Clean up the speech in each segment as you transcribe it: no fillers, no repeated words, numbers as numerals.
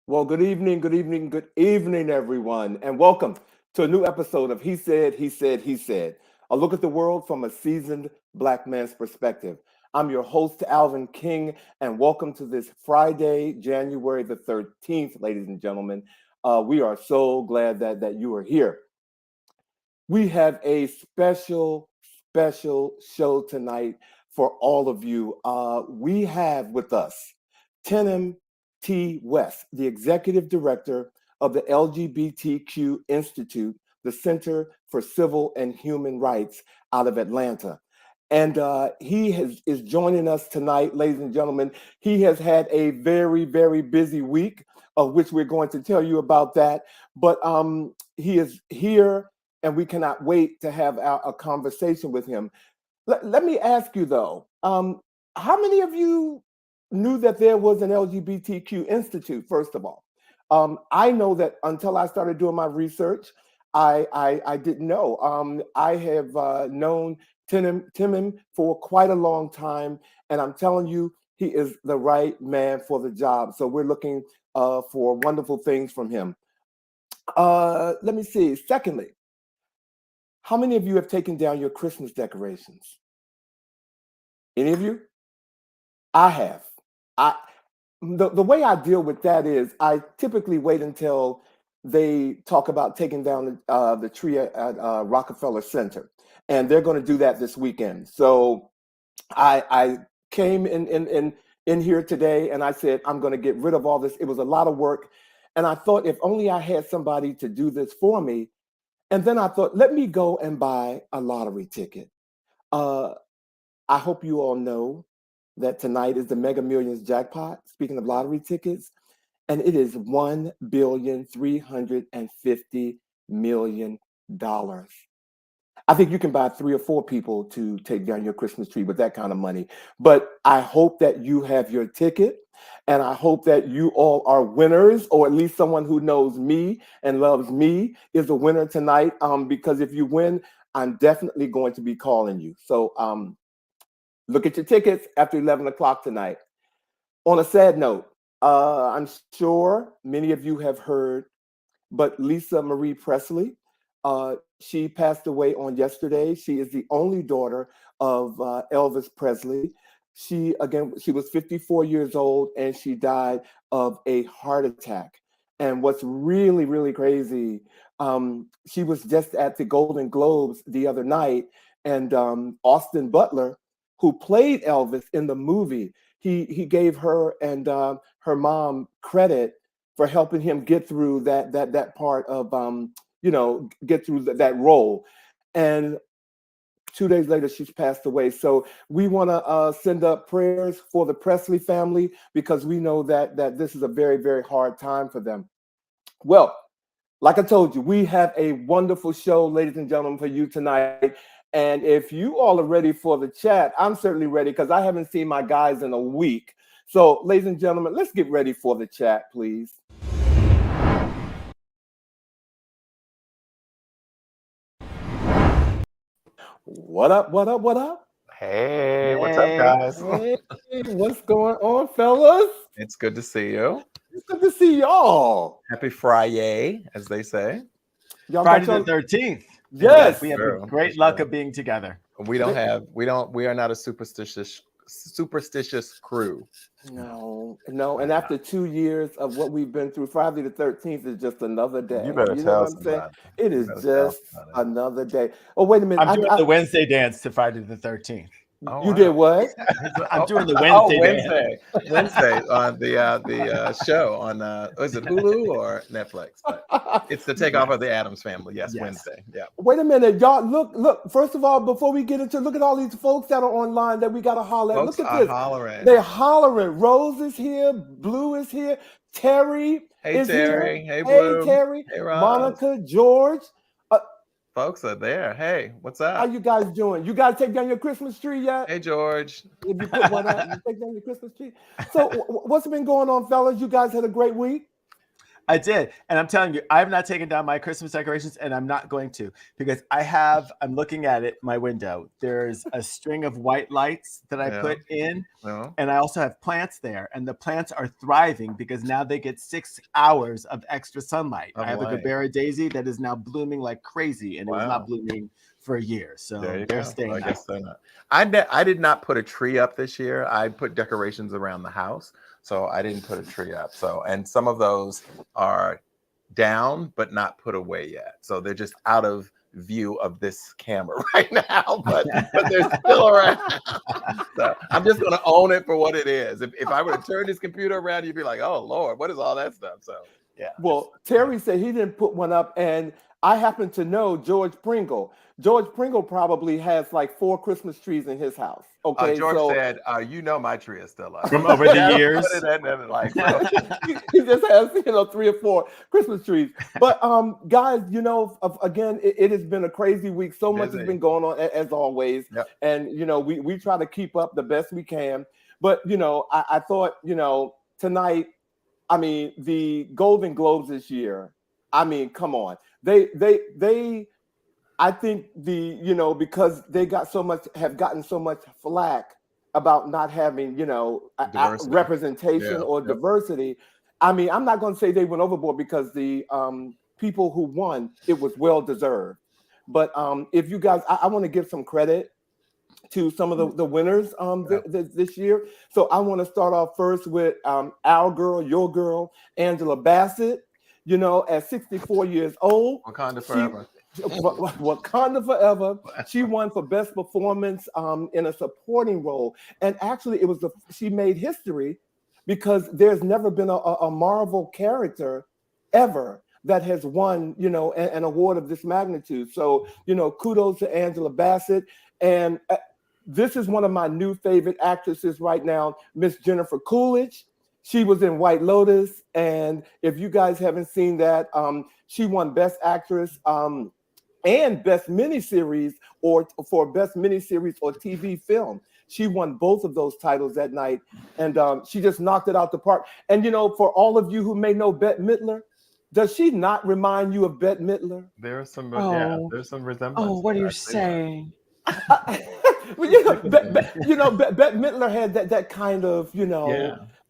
Well, good evening, everyone, and welcome to a new episode of He Said, a look at the world from a seasoned Black man's perspective. I'm your host, Alvin King, and welcome to this Friday, January the 13th, ladies and gentlemen. We are so glad that you are here. We have a special show tonight for all of you. We have with us Tenem T. West, the executive director of the LGBTQ Institute, the Center for Civil and Human Rights out of Atlanta. And is joining us tonight, ladies and gentlemen. He has had a very busy week, of which we're going to tell you about that. But he is here and we cannot wait to have a conversation with him. Let me ask you though, how many of you knew that there was an LGBTQ Institute, first of all? I know that until I started doing my research, I didn't know. I have known Timon for quite a long time, and I'm telling you, he is the right man for the job. So we're looking for wonderful things from him. Let me see. Secondly, how many of you have taken down your Christmas decorations? Any of you? I have. The way I deal with that is I typically wait until they talk about taking down the tree at Rockefeller Center, and they're going to do that this weekend. So I came in here today, and I said I'm going to get rid of all this. It was a lot of work, and I thought if only I had somebody to do this for me. And then I thought, let me go and buy a lottery ticket. I hope you all know that tonight is the Mega Millions jackpot, speaking of lottery tickets, and it is $1,350,000,000. I think you can buy 3 or 4 people to take down your Christmas tree with that kind of money. But I hope that you have your ticket, and I hope that you all are winners, or at least someone who knows me and loves me is a winner tonight. Because if you win, I'm definitely going to be calling you. So look at your tickets after 11 o'clock tonight. On a sad note, I'm sure many of you have heard, but Lisa Marie Presley, she passed away on yesterday. She is the only daughter of Elvis Presley. She was 54 years old and she died of a heart attack. And what's really crazy, she was just at the Golden Globes the other night, and Austin Butler, who played Elvis in the movie, he gave her and her mom credit for helping him get through that part of get through that role. And 2 days later, she's passed away. So we want to send up prayers for the Presley family, because we know that this is a very hard time for them. Well, like I told you, we have a wonderful show, ladies and gentlemen, for you tonight. And if you all are ready for the chat, I'm certainly ready, because I haven't seen my guys in a week. So, ladies and gentlemen, let's get ready for the chat, please. What up? Hey, what's up, guys? Hey, what's going on, fellas? It's good to see you. It's good to see y'all. Happy Friday, as they say. Y'all Friday the 13th. Yes. We have the great luck of being together. We are not a superstitious crew. No. And after 2 years of what we've been through, Friday the 13th is just another day. You better know what I'm saying? It is just another day. Oh, wait a minute. I'm doing the Wednesday dance to Friday the 13th. You did what? I'm doing the Wednesday dance. Wednesday on the show on is it Hulu or Netflix? It's the takeoff of the Addams Family. Yes, Wednesday. Yeah. Wait a minute, y'all. Look. First of all, before we get into, look at all these folks that are online that we got to holler at. Folks look at this. Hollering. They're hollering. Rose is here. Blue is here. Terry is Terry. here. Hey, Blue. Hey, Terry. Hey, Rose. Monica, George. Folks are there. Hey, what's up? How you guys doing? You guys take down your Christmas tree yet? Hey, George. If you put one up, you take down your Christmas tree. So what's been going on, fellas? You guys had a great week? I did. And I'm telling you, I have not taken down my Christmas decorations, and I'm not going to, because I'm looking at it, my window. There's a string of white lights that I put in, and I also have plants there. And the plants are thriving because now they get 6 hours of extra sunlight. I have a Gabera daisy that is now blooming like crazy, and it was not blooming for a year. So they're staying. I guess they're not. I did not put a tree up this year. I put decorations around the house. So I didn't put a tree up. So, and some of those are down, but not put away yet. So they're just out of view of this camera right now, but they're still around. So I'm just going to own it for what it is. If I were to turn this computer around, you'd be like, oh Lord, what is all that stuff? So yeah. Well, Terry said he didn't put one up, and I happen to know George Pringle. George Pringle probably has like 4 Christmas trees in his house. Okay, George said, "You know my tree is still up from over the years." He just has 3 or 4 Christmas trees. But guys, again, it has been a crazy week. So much has been going on as always, and we try to keep up the best we can. But I thought tonight, I mean, the Golden Globes this year. I mean, come on, they. I think because they have gotten so much flack about not having, representation or diversity. I mean, I'm not going to say they went overboard because the people who won, it was well deserved. But if you guys, I want to give some credit to some of the winners this year. So I want to start off first with our girl, your girl, Angela Bassett. At 64 years old. Wakanda forever. Wakanda forever. She won for best performance in a supporting role, and actually, she made history because there's never been a Marvel character ever that has won, an award of this magnitude. So, kudos to Angela Bassett, and this is one of my new favorite actresses right now, Miss Jennifer Coolidge. She was in White Lotus, and if you guys haven't seen that, she won Best Actress and Best Miniseries or for Best Miniseries or TV Film. She won both of those titles that night, and she just knocked it out the park. And for all of you who may know Bette Midler, does she not remind you of Bette Midler? There's some there's some resemblance. Oh, what are you saying? Well, Bette Midler had that kind of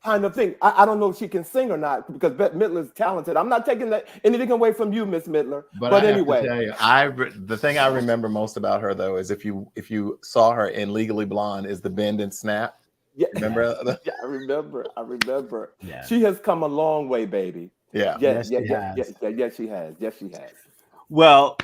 kind of thing. I don't know if she can sing or not because Bette Midler is talented. I'm not taking anything away from you, Miss Midler. But anyway, the thing I remember most about her though is if you saw her in Legally Blonde, is the bend and snap. Yeah, remember? Yeah, I remember. Yeah. She has come a long way, baby. Yeah. Yes, she has. Yes, she has. Well,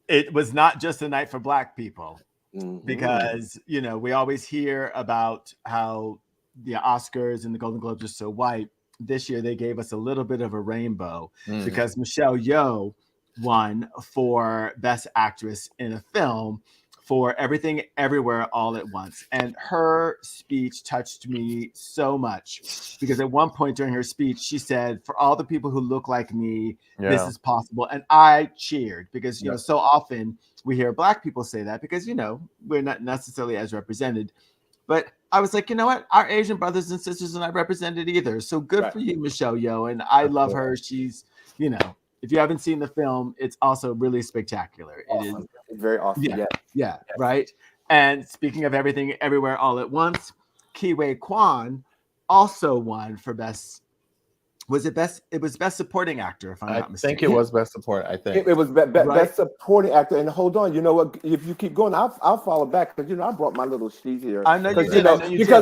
it was not just a night for Black people. Mm-hmm. Because we always hear about how the Oscars and the Golden Globes are so white. This year they gave us a little bit of a rainbow because Michelle Yeoh won for Best Actress in a Film for Everything Everywhere All at Once. And her speech touched me so much because at one point during her speech, she said, for all the people who look like me, this is possible. And I cheered because, so often we hear Black people say that because, we're not necessarily as represented. But I was like, you know what? Our Asian brothers and sisters are not represented either. So good for you, Michelle Yeoh. And I love her. She's, if you haven't seen the film, it's also really spectacular. Awesome. It is very awesome. Yeah, right. And speaking of Everything Everywhere All at Once, Ke Huy Quan also won for best. It was best supporting actor, if I'm not mistaken. I think it was best supporting. I think it was best supporting actor. And hold on, you know what? If you keep going, I'll follow back because I brought my little sheet here. I know you did.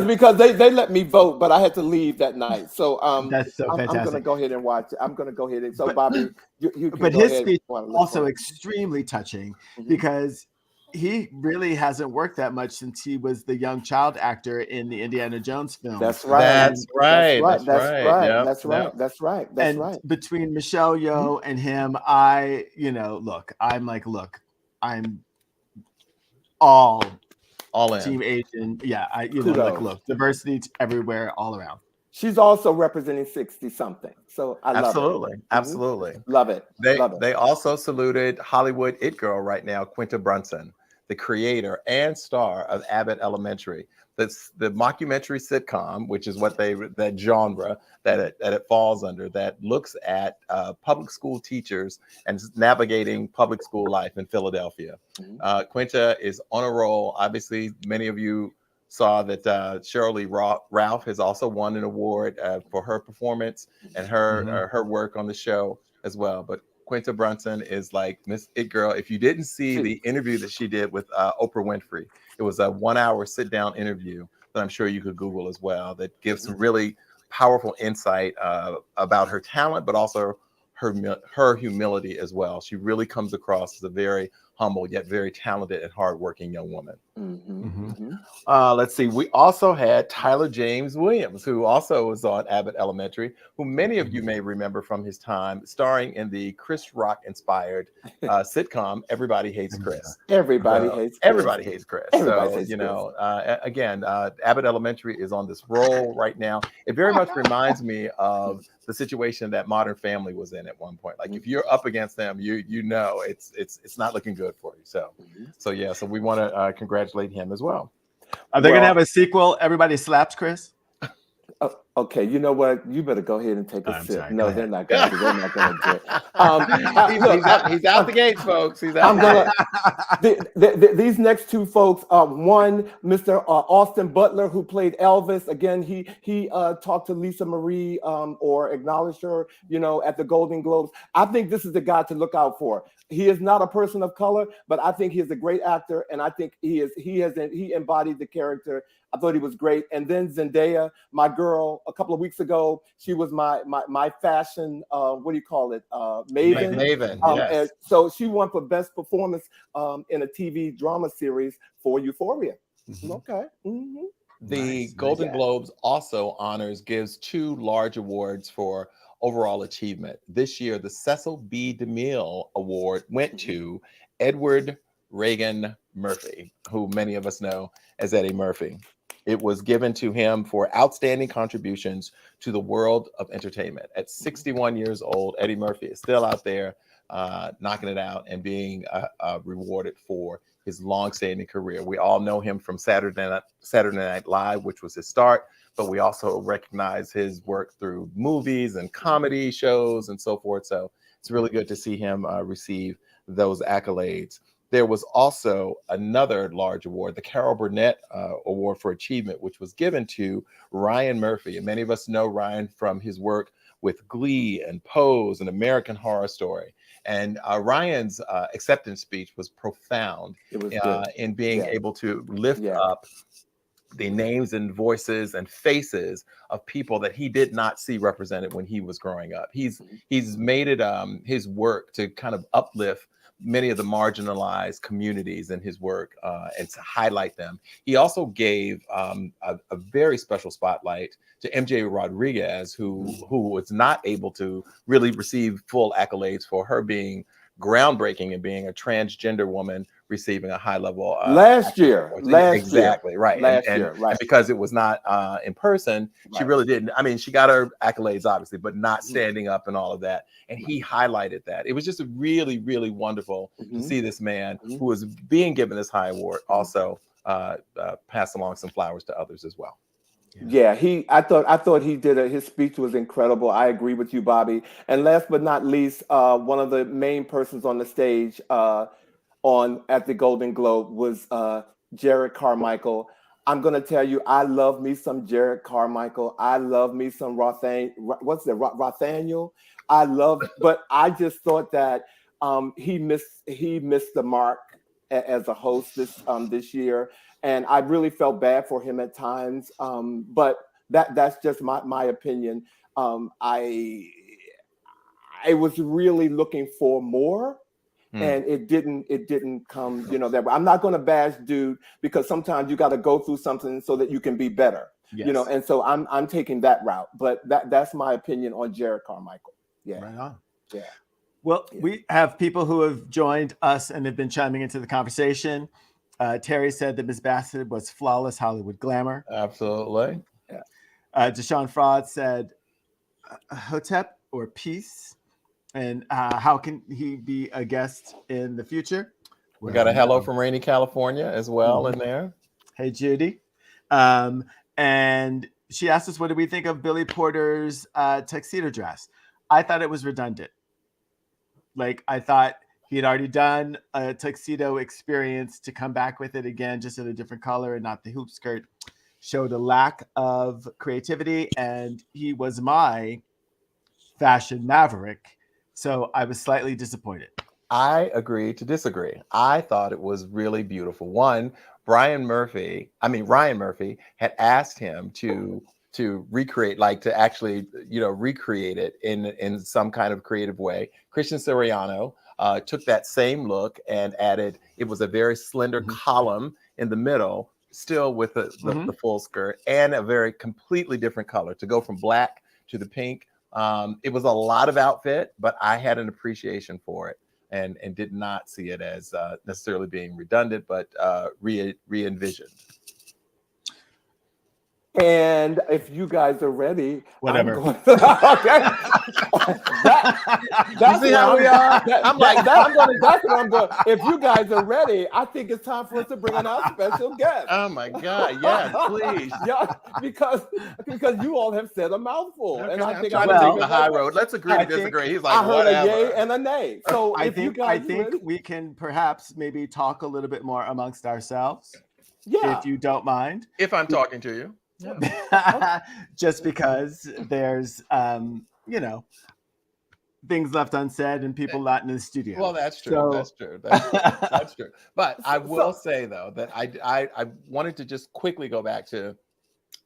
Because they let me vote, but I had to leave that night. So that's so fantastic. I'm going to go ahead and watch it. I'm going to go ahead and Bobby, you can. But his speech also extremely touching because he really hasn't worked that much since he was the young child actor in the Indiana Jones film. That's right. That's right. And between Michelle Yeoh and him, I'm all in. Team Asian. Yeah, diversity everywhere, all around. She's also representing 60-something. So I love it. Absolutely. Love it. They also saluted Hollywood it girl right now, Quinta Brunson. the creator and star of Abbott Elementary. That's the mockumentary sitcom, which is what that genre that it falls under, that looks at public school teachers and navigating public school life in Philadelphia. Quinta is on a roll. Obviously, many of you saw that Shirley Ralph has also won an award for her performance and her work on the show as well. But Quinta Brunson is like Miss It Girl. If you didn't see the interview that she did with Oprah Winfrey, it was a 1-hour sit-down interview that I'm sure you could Google as well, that gives some really powerful insight about her talent, but also her humility as well. She really comes across as a very humble yet very talented and hardworking young woman. Let's see. We also had Tyler James Williams, who also was on Abbott Elementary, who many of you may remember from his time starring in the Chris Rock inspired sitcom Everybody Hates Chris. Everybody hates Chris. Everybody hates Chris. Everybody So, hates you know, again, Abbott Elementary is on this roll right now. It very much reminds me of the situation that Modern Family was in at one point. Like if you're up against them, you know it's not looking good for you. So yeah, so we want to congratulate him as well. Are they gonna have a sequel? Everybody Slaps Chris? Okay, you know what? You better go ahead and take a sip. Sorry, no, they're not going to. They're not going to do it. He's out the gates, folks. He's out. I'm gonna. These next two folks. One, Mr. Austin Butler, who played Elvis. Again, he talked to Lisa Marie or acknowledged her, you know, at the Golden Globes. I think this is the guy to look out for. He is not a person of color, but I think he is a great actor, and I think he embodied the character. I thought he was great. And then Zendaya, my girl, a couple of weeks ago, she was my fashion, what do you call it? Maven. Maven, yes. So she won for best performance in a TV drama series for Euphoria. Okay. The Golden Globes also gives 2 large awards for overall achievement. This year, the Cecil B. DeMille Award went to Edward Reagan Murphy, who many of us know as Eddie Murphy. It was given to him for outstanding contributions to the world of entertainment. At 61 years old, Eddie Murphy is still out there knocking it out and being rewarded for his long-standing career. We all know him from Saturday Night Live, which was his start, but we also recognize his work through movies and comedy shows and so forth. So it's really good to see him receive those accolades. There was also another large award, the Carol Burnett Award for Achievement, which was given to Ryan Murphy. And many of us know Ryan from his work with Glee and Pose and American Horror Story. And Ryan's acceptance speech was profound in being able to lift up the names and voices and faces of people that he did not see represented when he was growing up. He's made it his work to kind of uplift many of the marginalized communities in his work and to highlight them. He also gave a very special spotlight to MJ Rodriguez, who was not able to really receive full accolades for her being groundbreaking and being a transgender woman receiving a high level last year. Exactly, right. And because it was not in person, she really didn't. I mean, she got her accolades obviously, but not standing up and all of that. And he highlighted that. It was just really, really wonderful to see this man who was being given this high award also pass along some flowers to others as well. Yeah, I thought he did his speech was incredible. I agree with you, Bobby. And last but not least, one of the main persons on the stage at the Golden Globe was Jared Carmichael. I'm gonna tell you, I love me some Jared Carmichael. I love me some Rothaniel. But I just thought that he missed the mark as a host this year. And I really felt bad for him at times, but that's just my opinion. I was really looking for more, and it didn't come. You know that I'm not going to bash dude because sometimes you got to go through something so that you can be better. Yes. You know, and so I'm taking that route. But that's my opinion on Jared Carmichael. Yeah, right on. Yeah. Well, we have people who have joined us and have been chiming into the conversation. Terry said that Ms. Bassett was flawless Hollywood glamour. Absolutely. Yeah. Deshaun Fraud said Hotep or peace, and how can he be a guest in the future? We got a hello from rainy California as well in there. Hey, Judy. And she asked us, what do we think of Billy Porter's tuxedo dress? I thought it was redundant. Like, I thought he had already done a tuxedo experience. To come back with it again, just in a different color and not the hoop skirt, showed a lack of creativity. And he was my fashion maverick. So I was slightly disappointed. I agree to disagree. I thought it was really beautiful. One, Ryan Murphy had asked him to recreate, like to actually, recreate it in some kind of creative way. Christian Siriano took that same look and added, it was a very slender column in the middle, still with the full skirt, and a very completely different color to go from black to the pink. It was a lot of outfit, but I had an appreciation for it. And did not see it as necessarily being redundant, but re-envisioned. And if you guys are ready, whatever. That's see how we are. That's what I'm going. If you guys are ready, I think it's time for us to bring on our special guest. Oh my God! Yes, please. Yeah, because you all have said a mouthful, Okay, and I think I'm trying to take the high road. Let's agree to disagree. He's like, I heard whatever. a yay and a nay. So I think we can perhaps maybe talk a little bit more amongst ourselves. Yeah, if you don't mind. If I'm talking to you. Yeah. Just because there's things left unsaid and people not in the studio. Well, that's true. So, that's true. That's true. But I will say though that I wanted to just quickly go back to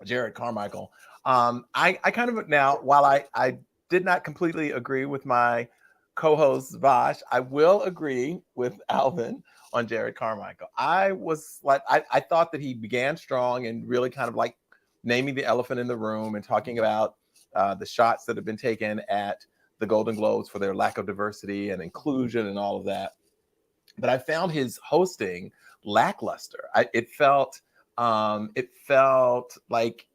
Jared Carmichael. I kind of now, while I did not completely agree with my co-host Vash, I will agree with Alvin on Jared Carmichael. I was like, I thought that he began strong and really kind of like naming the elephant in the room and talking about the shots that have been taken at the Golden Globes for their lack of diversity and inclusion and all of that. But I found his hosting lackluster. It felt like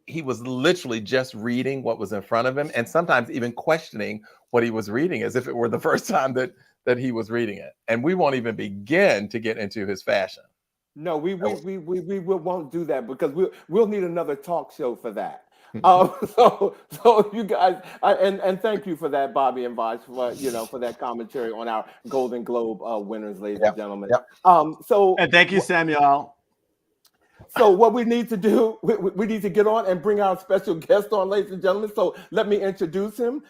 he was literally just reading what was in front of him, and sometimes even questioning what he was reading as if it were the first time that he was reading it. And we won't even begin to get into his fashion. No, we won't do that because we'll need another talk show for that. So you guys, and thank you for that, Bobby and Vash, for that commentary on our Golden Globe winners, ladies and gentlemen. Yep. And thank you, Samuel. So what we need to do, we need to get on and bring our special guest on, ladies and gentlemen. So let me introduce him.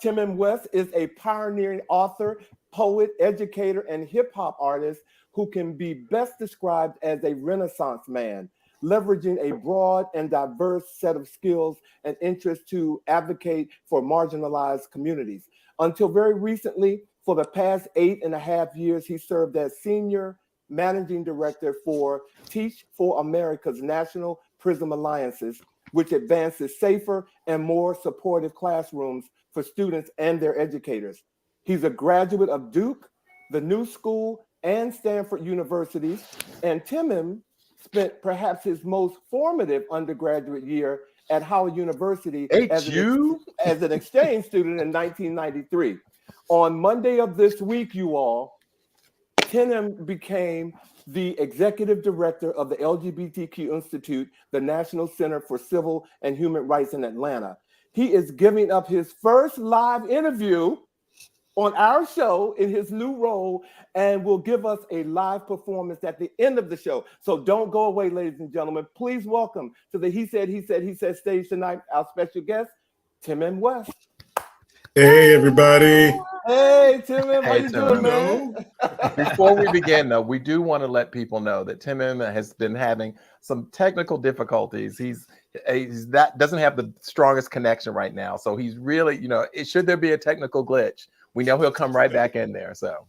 Tim M. West is a pioneering author, poet, educator, and hip hop artist who can be best described as a Renaissance man, leveraging a broad and diverse set of skills and interests to advocate for marginalized communities. Until very recently, for the past 8.5 years, he served as senior managing director for Teach for America's National Prism Alliances, which advances safer and more supportive classrooms for students and their educators. He's a graduate of Duke, the New School, and Stanford universities, and Tim spent perhaps his most formative undergraduate year at Howard University as an exchange student in 1993. On Monday of this week, you all, Tim became the executive director of the LGBTQ Institute, the National Center for Civil and Human Rights in Atlanta. He is giving up his first live interview on our show in his new role and will give us a live performance at the end of the show. So don't go away, ladies and gentlemen. Please welcome to the He Said stage tonight, our special guest, Tim M. West. Hey, everybody. Hey, Tim M. How you doing, man? Before we begin, though, we do want to let people know that Tim M. has been having some technical difficulties. He's doesn't have the strongest connection right now. So he's really, should there be a technical glitch, we know he'll come right back in there. So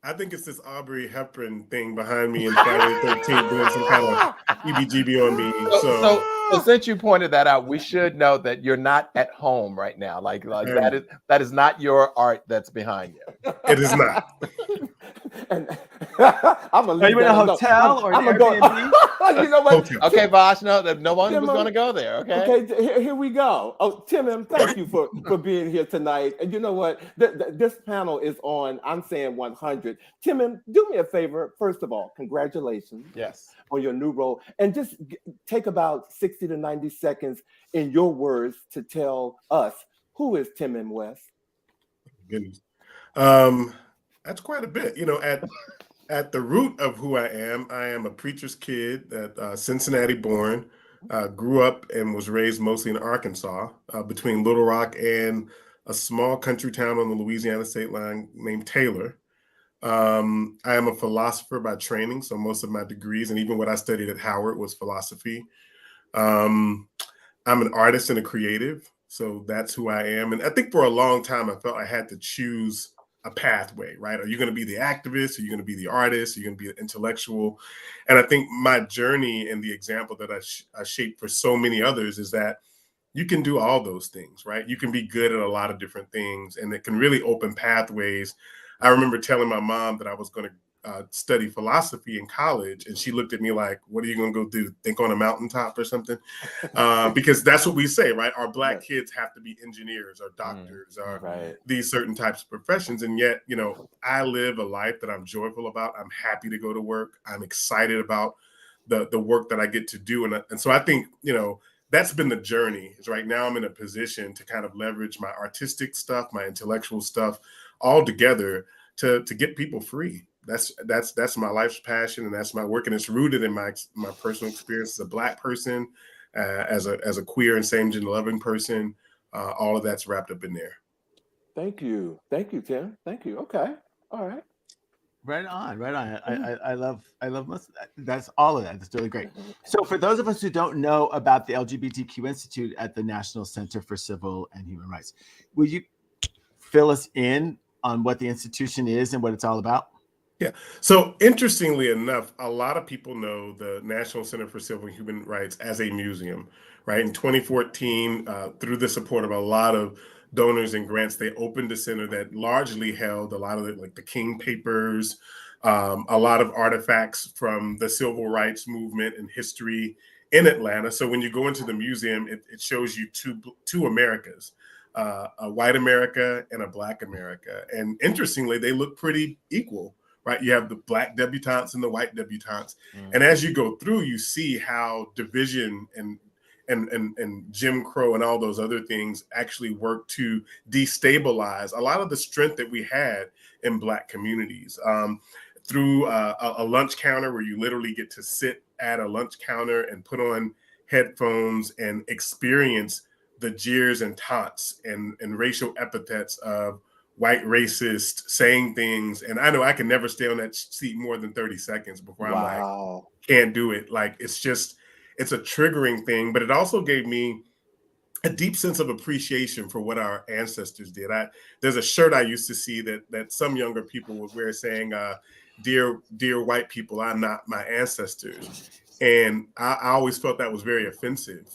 I think it's this Aubrey Hepburn thing behind me in Friday the 13th doing some kind of EBGB on me. So since you pointed that out, we should know that you're not at home right now. Like that is not your art that's behind you. It is not. And I'm gonna Are leave you in that a alone. hotel or an I'm gonna go. Airbnb? You know what? Hotel. Okay, Vash, no one Tim, was going to go there. Okay. Okay, here we go. Oh, Tim, thank you for being here tonight. And you know what? This panel is on, I'm saying 100. Tim, do me a favor. First of all, congratulations Yes. on your new role. And just take about 60 to 90 seconds in your words to tell us, who is Tim M. West? Goodness. That's quite a bit. You know, at the root of who I am a preacher's kid, that Cincinnati born, grew up and was raised mostly in Arkansas, between Little Rock and a small country town on the Louisiana state line named Taylor. I am a philosopher by training, so most of my degrees and even what I studied at Howard was philosophy. I'm an artist and a creative, so that's who I am. And I think for a long time, I felt I had to choose a pathway, right? Are you going to be the activist? Are you going to be the artist? Are you going to be the intellectual? And I think my journey and the example that I shaped for so many others is that you can do all those things, right? You can be good at a lot of different things, and it can really open pathways. I remember telling my mom that I was going to study philosophy in college, and she looked at me like, "What are you going to go do? Think on a mountaintop or something?" Because that's what we say, right? Our Black kids have to be engineers or doctors or these certain types of professions, and yet, you know, I live a life that I'm joyful about. I'm happy to go to work. I'm excited about the work that I get to do, and so I think, you know, that's been the journey. Is right now I'm in a position to kind of leverage my artistic stuff, my intellectual stuff, all together to get people free. That's my life's passion, and that's my work, and it's rooted in my personal experience as a Black person, as a queer and same gender loving person. All of that's wrapped up in there. Thank you, Tim. Thank you. Okay, all right. Right on. I love most of that. That's all of that. That's really great. So for those of us who don't know about the LGBTQ Institute at the National Center for Civil and Human Rights, will you fill us in on what the institution is and what it's all about? Yeah. So interestingly enough, a lot of people know the National Center for Civil and Human Rights as a museum, right? In 2014, through the support of a lot of donors and grants, they opened a center that largely held a lot of the King papers, a lot of artifacts from the civil rights movement and history in Atlanta. So when you go into the museum, it shows you two Americas. A white America and a Black America. And interestingly, they look pretty equal, right? You have the Black debutantes and the white debutantes. And as you go through, you see how division and Jim Crow and all those other things actually work to destabilize a lot of the strength that we had in Black communities. Through a lunch counter where you literally get to sit at a lunch counter and put on headphones and experience the jeers and taunts and racial epithets of white racists saying things. And I know I can never stay on that seat more than 30 seconds before I'm like, can't do it. Like, it's a triggering thing, but it also gave me a deep sense of appreciation for what our ancestors did. There's a shirt I used to see that some younger people would wear saying, dear white people, I'm not my ancestors. And I always felt that was very offensive,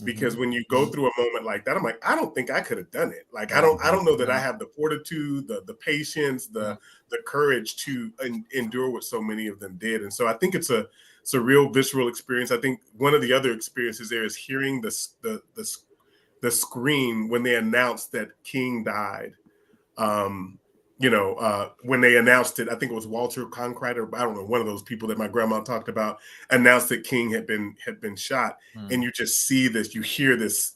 because when you go through a moment like that, I'm like, I don't think I could have done it. Like, I don't know that I have the fortitude, the patience, the courage to endure what so many of them did. And so I think it's a real visceral experience. I think one of the other experiences there is hearing the scream when they announced that King died. When they announced it, I think it was Walter Cronkite, or I don't know, one of those people that my grandma talked about, announced that King had been shot. And you just see this, you hear this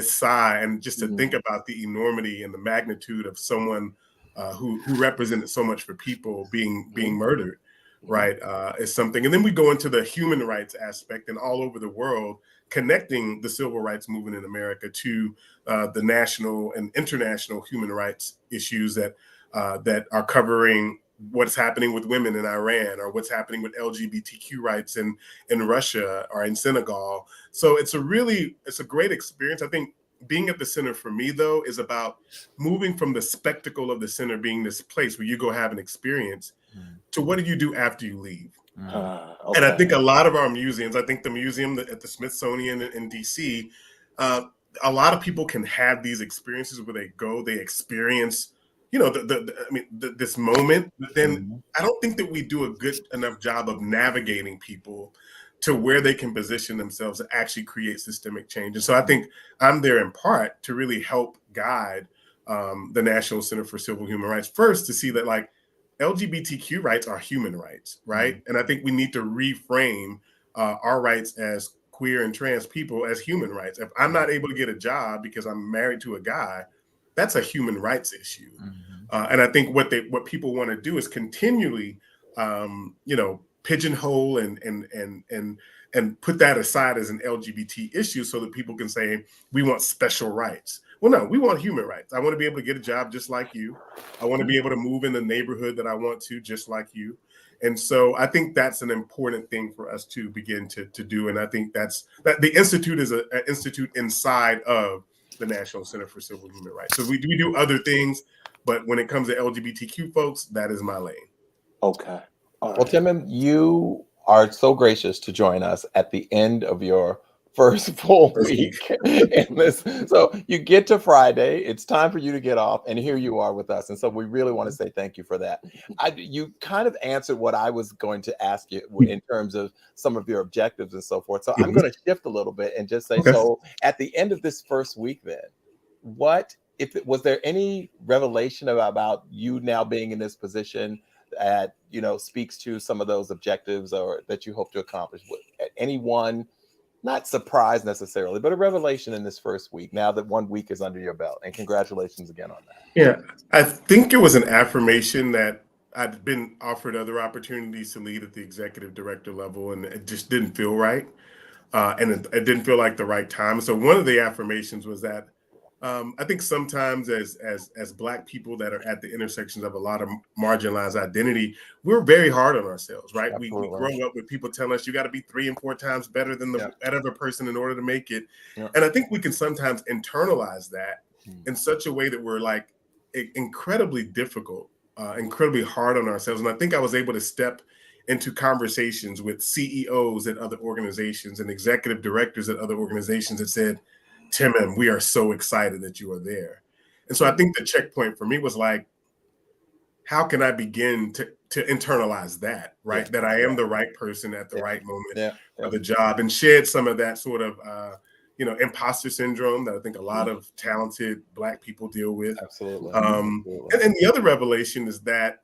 sigh, and just to think about the enormity and the magnitude of someone who represented so much for people being murdered, right, is something. And then we go into the human rights aspect, and all over the world, connecting the civil rights movement in America to the national and international human rights issues that are covering what's happening with women in Iran, or what's happening with LGBTQ rights in Russia or in Senegal. So it's a great experience. I think being at the center for me, though, is about moving from the spectacle of the center being this place where you go have an experience to what do you do after you leave. And I think a lot of our museums, I think the museum at the Smithsonian in DC, a lot of people can have these experiences where they go, they experience, this moment, but then Mhm. I don't think that we do a good enough job of navigating people to where they can position themselves to actually create systemic change. And so I think I'm there in part to really help guide the National Center for Civil Human Rights first, to see that like LGBTQ rights are human rights, right? And I think we need to reframe our rights as queer and trans people as human rights. If I'm not able to get a job because I'm married to a guy, that's a human rights issue. And I think what people want to do is continually, pigeonhole and put that aside as an LGBT issue, so that people can say we want special rights. Well, no, we want human rights. I want to be able to get a job just like you. I want to be able to move in the neighborhood that I want to, just like you. And so I think that's an important thing for us to begin to do. And I think that the Institute is an institute inside of the National Center for Civil Human Rights. So we do other things, but when it comes to LGBTQ folks, that is my lane. Okay. All Well, right. Tim, you are so gracious to join us at the end of your first full week in this. So you get to Friday, it's time for you to get off, and here you are with us. And so we really want to say thank you for that. You kind of answered what I was going to ask you in terms of some of your objectives and so forth. So I'm going to shift a little bit and just say, so at the end of this first week then, was there any revelation about you now being in this position that speaks to some of those objectives or that you hope to accomplish? Anyone, not surprised necessarily, but a revelation in this first week, now that 1 week is under your belt? And congratulations again on that. Yeah, I think it was an affirmation that I'd been offered other opportunities to lead at the executive director level, and it just didn't feel right. And it didn't feel like the right time. So one of the affirmations was that I think sometimes as Black people that are at the intersections of a lot of marginalized identity, we're very hard on ourselves, right? We grow up with people telling us you got to be 3 and 4 times better than that other person in order to make it. And I think we can sometimes internalize that in such a way that we're like incredibly difficult, incredibly hard on ourselves. And I think I was able to step into conversations with CEOs at other organizations and executive directors at other organizations that said, Tim, we are so excited that you are there. And so I think the checkpoint for me was like, how can I begin to internalize that, right? That I am the right person at the right moment for the job, and shed some of that sort of, imposter syndrome that I think a lot of talented Black people deal with. Absolutely. And the other revelation is that,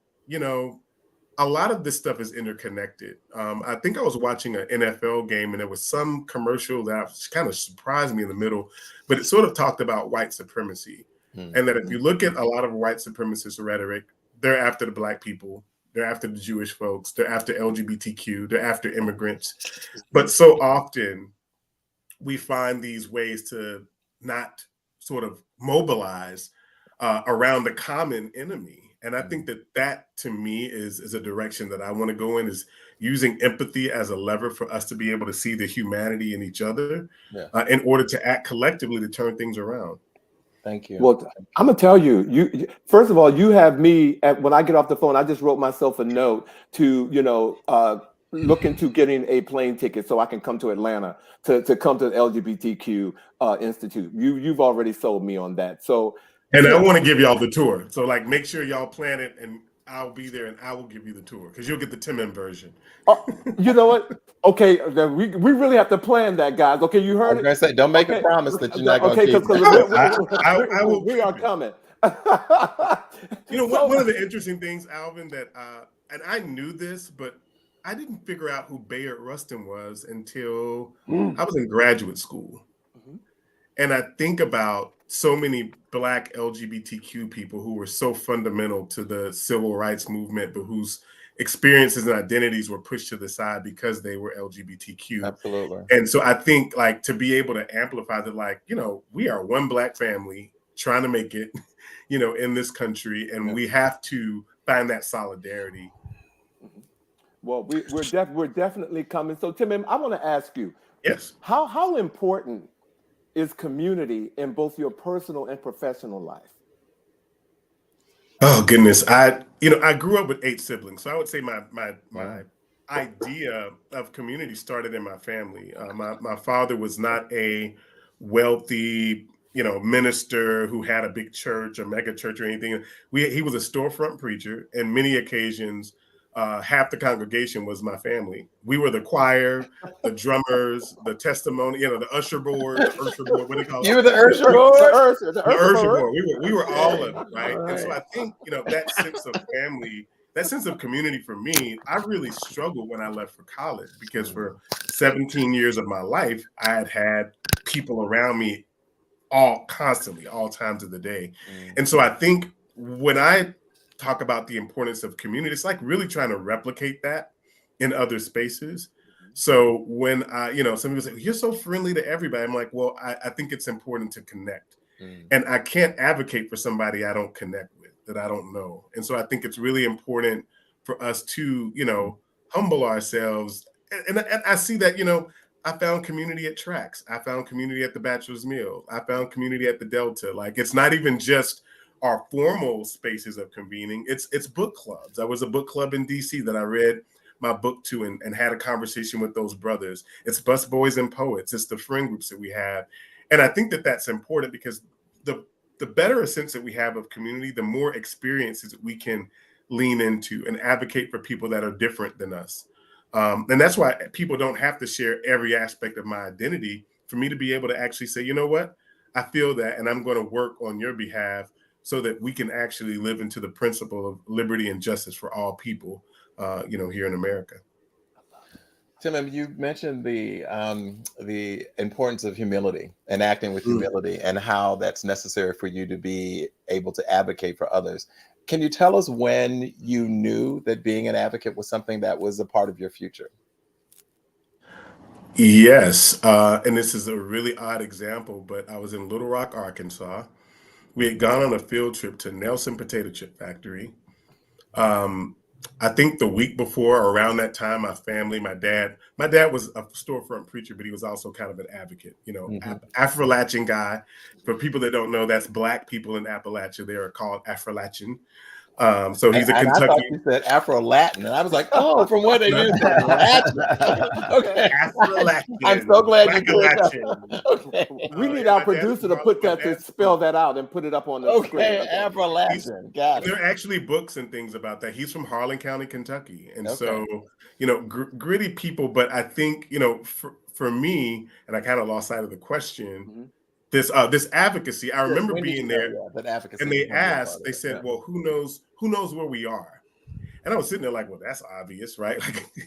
a lot of this stuff is interconnected. I think I was watching an NFL game and there was some commercial that kind of surprised me in the middle, but it sort of talked about white supremacy. And that if you look at a lot of white supremacist rhetoric, they're after the Black people, they're after the Jewish folks, they're after LGBTQ, they're after immigrants. But so often we find these ways to not sort of mobilize around the common enemy. And I think that to me is a direction that I want to go in, is using empathy as a lever for us to be able to see the humanity in each other in order to act collectively to turn things around. Thank you. Well, I'm gonna tell you, first of all, you have me when I get off the phone, I just wrote myself a note to, look into getting a plane ticket so I can come to Atlanta to come to the LGBTQ Institute. You've already sold me on that. So. And I want to give y'all the tour. So like, make sure y'all plan it and I'll be there and I will give you the tour because you'll get the Tim version. You know what? Okay, we really have to plan that, guys. Okay, you heard it. I was gonna say, don't make a promise that you're not going to keep. I will. We are coming. One of the interesting things, Alvin, that and I knew this, but I didn't figure out who Bayard Rustin was until I was in graduate school. And I think about so many Black LGBTQ people who were so fundamental to the civil rights movement, but whose experiences and identities were pushed to the side because they were LGBTQ. Absolutely. And so I think like to be able to amplify that, like, we are one Black family trying to make it, in this country, and we have to find that solidarity. Well, we're definitely coming. So Tim, I want to ask you, yes, how important is community in both your personal and professional life? Oh goodness, I grew up with 8 siblings, so I would say my idea of community started in my family. My father was not a wealthy, minister who had a big church, a mega church or anything. He was a storefront preacher, and many occasions, half the congregation was my family. We were the choir, the drummers, the testimony, the usher board, what do you call it? You were the usher board? The usher board. We were all of it, right? All right. And so I think, that sense of family, that sense of community for me, I really struggled when I left for college, because for 17 years of my life, I had people around me constantly, all times of the day. And so I think when I talk about the importance of community, it's like really trying to replicate that in other spaces. So when some people say, you're so friendly to everybody, I'm like, well, I think it's important to connect. And I can't advocate for somebody I don't connect with, that I don't know. And so I think it's really important for us to, humble ourselves. And I see that, I found community at Trax. I found community at the Bachelor's Meal. I found community at the Delta. Like, it's not even just our formal spaces of convening. It's book clubs. I was a book club in DC that I read my book to and had a conversation with those brothers. It's Bus Boys and Poets. It's the friend groups that we have. And I think that that's important, because the better a sense that we have of community, the more experiences that we can lean into and advocate for people that are different than us. And that's why people don't have to share every aspect of my identity for me to be able to actually say, you know what, I feel that, and I'm going to work on your behalf so that we can actually live into the principle of liberty and justice for all people, here in America. Tim, you mentioned the importance of humility and acting with humility, and how that's necessary for you to be able to advocate for others. Can you tell us when you knew that being an advocate was something that was a part of your future? Yes. And this is a really odd example, but I was in Little Rock, Arkansas. We had gone on a field trip to Nelson Potato Chip Factory. I think the week before, around that time, my dad was a storefront preacher, but he was also kind of an advocate, Afro-Latin guy. For people that don't know, that's Black people in Appalachia. They are called Afro-Latin. So he's a Kentucky. I thought you said Afro-Latin, and I was like, oh, from what they use, Latin. Okay. Afro-Latin. I'm so glad you did that. Okay. We need our producer to spell that out and put it up on the screen. Okay, Afro-Latin. Got it. There are actually books and things about that. He's from Harlan County, Kentucky. And so, gritty people. But I think, for me, and I kind of lost sight of the question, this advocacy, I remember being there, and they asked, they said, well, who knows where we are? And I was sitting there like, well, that's obvious, right?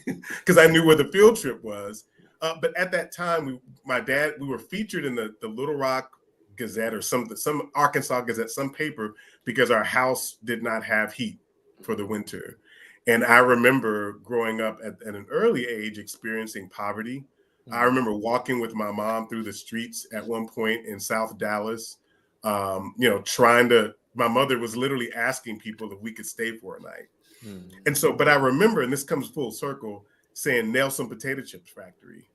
Because I knew where the field trip was. But at that time, we were featured in the Little Rock Gazette or some Arkansas Gazette, some paper, because our house did not have heat for the winter. And I remember growing up at an early age experiencing poverty. I remember walking with my mom through the streets at one point in South Dallas, my mother was literally asking people if we could stay for a night. And so, but I remember, and this comes full circle, saying Nelson Potato Chips Factory.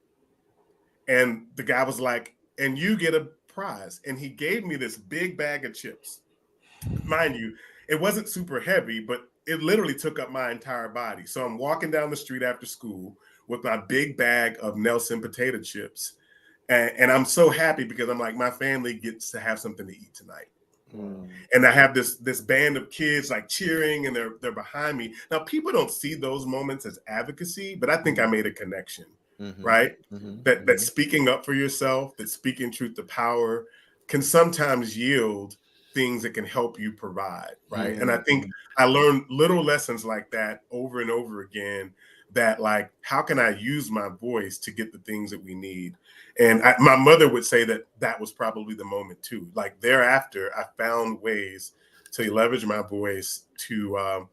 And the guy was like, and you get a prize. And he gave me this big bag of chips. Mind you, it wasn't super heavy, but it literally took up my entire body. So I'm walking down the street after school with my big bag of Nelson potato chips. And I'm so happy, because I'm like, my family gets to have something to eat tonight. And I have this band of kids like cheering, and they're behind me. Now, people don't see those moments as advocacy, but I think I made a connection, right? That speaking up for yourself, that speaking truth to power can sometimes yield things that can help you provide, right? And I think I learned little lessons like that over and over again, that like, how can I use my voice to get the things that we need? And my mother would say that was probably the moment too. Like, thereafter, I found ways to leverage my voice to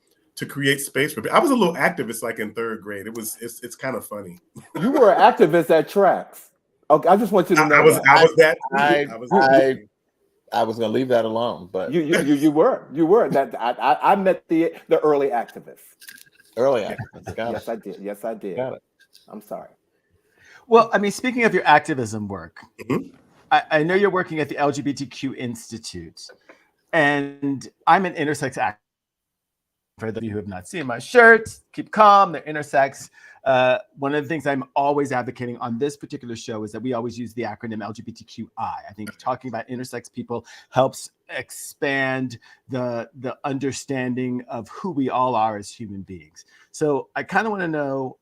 create space for me. I was a little activist, like in third grade. It's kind of funny. You were an activist at Trax. Okay, I just want you to know. I was going to leave that alone, but you were that. I met the early activists. Early activists. Got yes, it. I did. Yes, I did. Got it. I'm sorry. Well, I mean, speaking of your activism work, I know you're working at the LGBTQ Institute, and I'm an intersex activist. For those of you who have not seen my shirt, keep calm, they're intersex. One of the things I'm always advocating on this particular show is that we always use the acronym LGBTQI. I think talking about intersex people helps expand the understanding of who we all are as human beings. So I kind of want to know,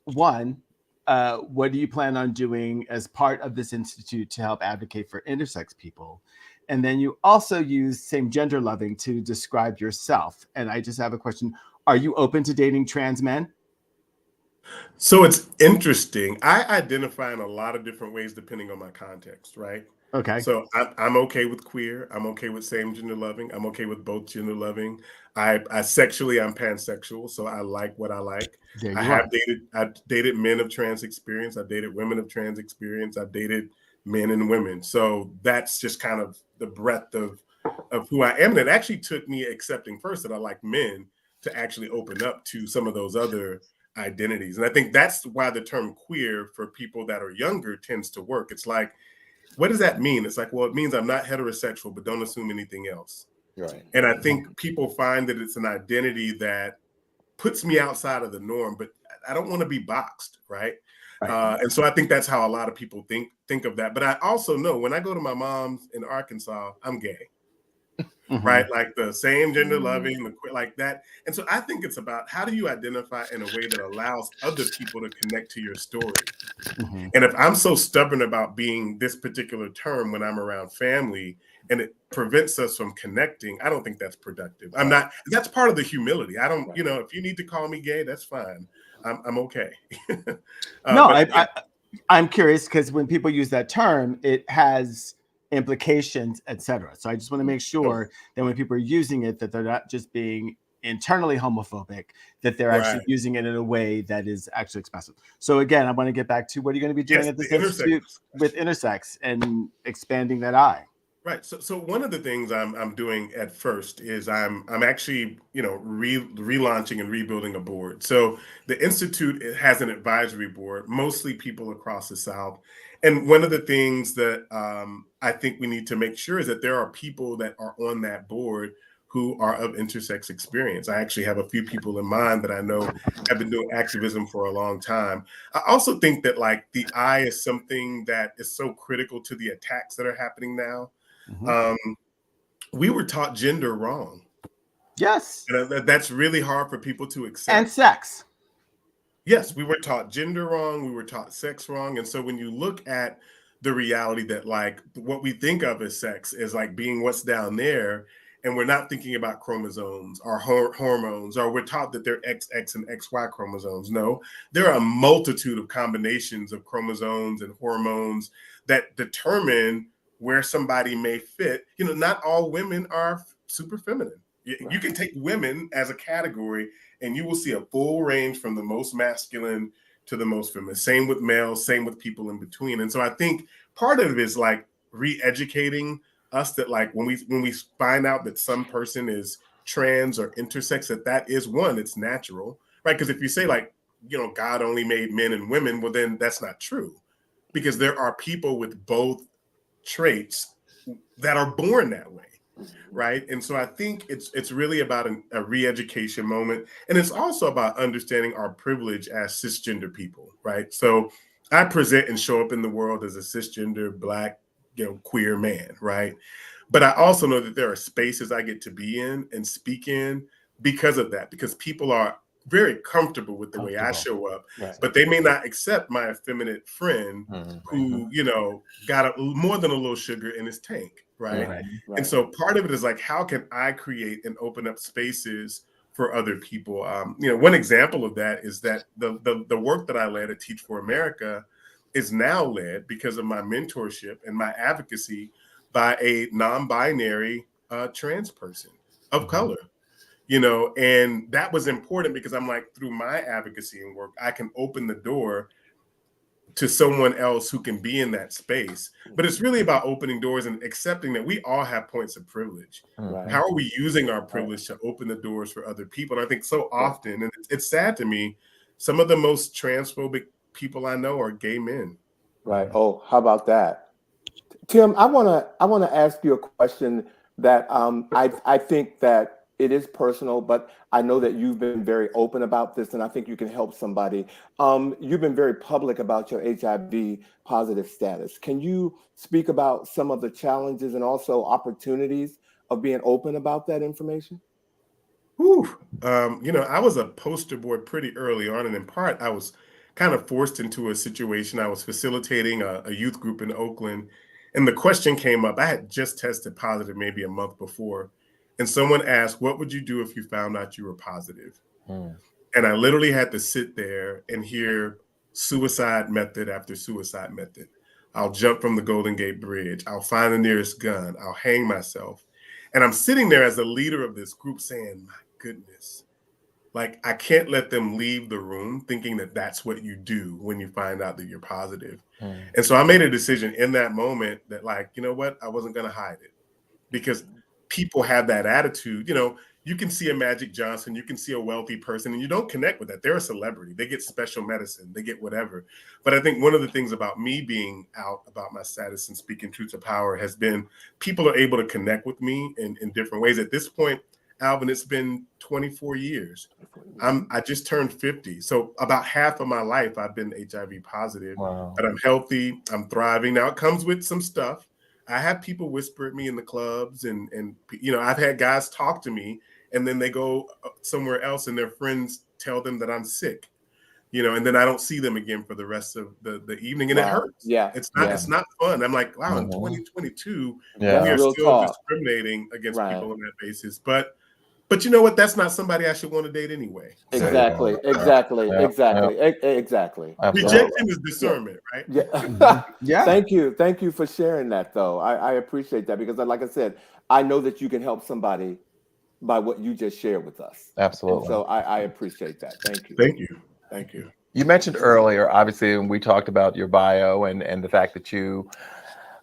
one, what do you plan on doing as part of this institute to help advocate for intersex people? And then you also use same gender loving to describe yourself. And I just have a question. Are you open to dating trans men? So it's interesting. I identify in a lot of different ways depending on my context, right? Okay. So I'm okay with queer. I'm okay with same gender loving. I'm okay with both gender loving. I sexually, I'm pansexual, so I like what I like. There you I've dated men of trans experience. I've dated women of trans experience. I've dated men and women. So that's just kind of the breadth of who I am. And it actually took me accepting first that I like men to actually open up to some of those other identities. And I think that's why the term queer for people that are younger tends to work. It's like, what does that mean? It's like, well, it means I'm not heterosexual, but don't assume anything else. Right. And I think people find that it's an identity that puts me outside of the norm, but I don't want to be boxed, right? And so I think that's how a lot of people think of that. But I also know when I go to my mom's in Arkansas, I'm gay. Right, like the same gender loving, like that. And so I think it's about how do you identify in a way that allows other people to connect to your story. And if I'm so stubborn about being this particular term when I'm around family and it prevents us from connecting, I don't think that's productive. I'm not. That's part of the humility. I don't. You know, if you need to call me gay, that's fine. I'm okay. No, I'm curious because when people use that term, it has implications, etc. So I just want to make sure that when people are using it, that they're not just being internally homophobic, that they're actually using it in a way that is actually expressive. So again, I want to get back to what are you going to be doing at this institute with intersex and expanding that eye. Right. So one of the things I'm doing at first is I'm actually, you know, relaunching and rebuilding a board. So the Institute has an advisory board, mostly people across the South. And one of the things that I think we need to make sure is that there are people that are on that board who are of intersex experience. I actually have a few people in mind that I know have been doing activism for a long time. I also think that like the eye is something that is so critical to the attacks that are happening now. We were taught gender wrong. Yes. And that's really hard for people to accept. And sex. Yes, we were taught gender wrong. We were taught sex wrong. And so when you look at the reality that like what we think of as sex is like being what's down there, and we're not thinking about chromosomes or hormones, or we're taught that they're XX and XY chromosomes. No, there are a multitude of combinations of chromosomes and hormones that determine where somebody may fit. You know, not all women are super feminine. You can take women as a category and you will see a full range from the most masculine to the most feminine. Same with males, same with people in between. And so I think part of it is like re-educating us that like when we find out that some person is trans or intersex, that is one, it's natural, right? Because if you say like, you know, God only made men and women, well, then that's not true, because there are people with both traits that are born that way, right? And so I think it's really about a re-education moment, and it's also about understanding our privilege as cisgender people, right? So I present and show up in the world as a cisgender Black, you know, queer man, right? But I also know that there are spaces I get to be in and speak in because of that, because people are very comfortable with the way I show up, but they may not accept my effeminate friend who, you know, got more than a little sugar in his tank, right? And so part of it is like, how can I create and open up spaces for other people? You know, one example of that is that the work that I led at Teach for America is now led because of my mentorship and my advocacy by a non-binary trans person of color. You know, and that was important because I'm like, through my advocacy and work, I can open the door to someone else who can be in that space. But it's really about opening doors and accepting that we all have points of privilege. How are we using our privilege to open the doors for other people? And I think so often, and it's sad to me, some of the most transphobic people I know are gay men. Right. Oh, how about that? Tim, I wanna ask you a question that I think that it is personal, but I know that you've been very open about this, and I think you can help somebody. You've been very public about your HIV positive status. Can you speak about some of the challenges and also opportunities of being open about that information? Whew. I was a poster boy pretty early on, and in part, I was kind of forced into a situation. I was facilitating a youth group in Oakland, and the question came up. I had just tested positive maybe a month before, and someone asked, "What would you do if you found out you were positive?" And I literally had to sit there and hear suicide method after suicide method. I'll jump from the Golden Gate Bridge. I'll find the nearest gun. I'll hang myself. And I'm sitting there as a leader of this group saying, my goodness, like I can't let them leave the room thinking that that's what you do when you find out that you're positive. And so I made a decision in that moment that, like, you know what, I wasn't going to hide it, because people have that attitude. You can see a Magic Johnson, you can see a wealthy person, and you don't connect with that. They're a celebrity. They get special medicine, they get whatever. But I think one of the things about me being out about my status and speaking truth to power has been people are able to connect with me in different ways. At this point, Alvin, it's been 24 years. I just turned 50. So about half of my life, I've been HIV positive, but I'm healthy, I'm thriving. Now it comes with some stuff. I have people whisper at me in the clubs, and I've had guys talk to me, and then they go somewhere else and their friends tell them that I'm sick, and then I don't see them again for the rest of the evening. And it hurts. Yeah. It's not fun. I'm like, wow, in 2022, we That's are real still talk. discriminating against people on that basis. But you know what? That's not somebody I should want to date anyway. Exactly. Absolutely. Rejection is discernment, right? Yeah. Yeah. Thank you for sharing that, though. I appreciate that, because like I said, I know that you can help somebody by what you just shared with us. Absolutely. And so I appreciate that. Thank you. Thank you. Thank you. You mentioned earlier, obviously, when we talked about your bio and the fact that you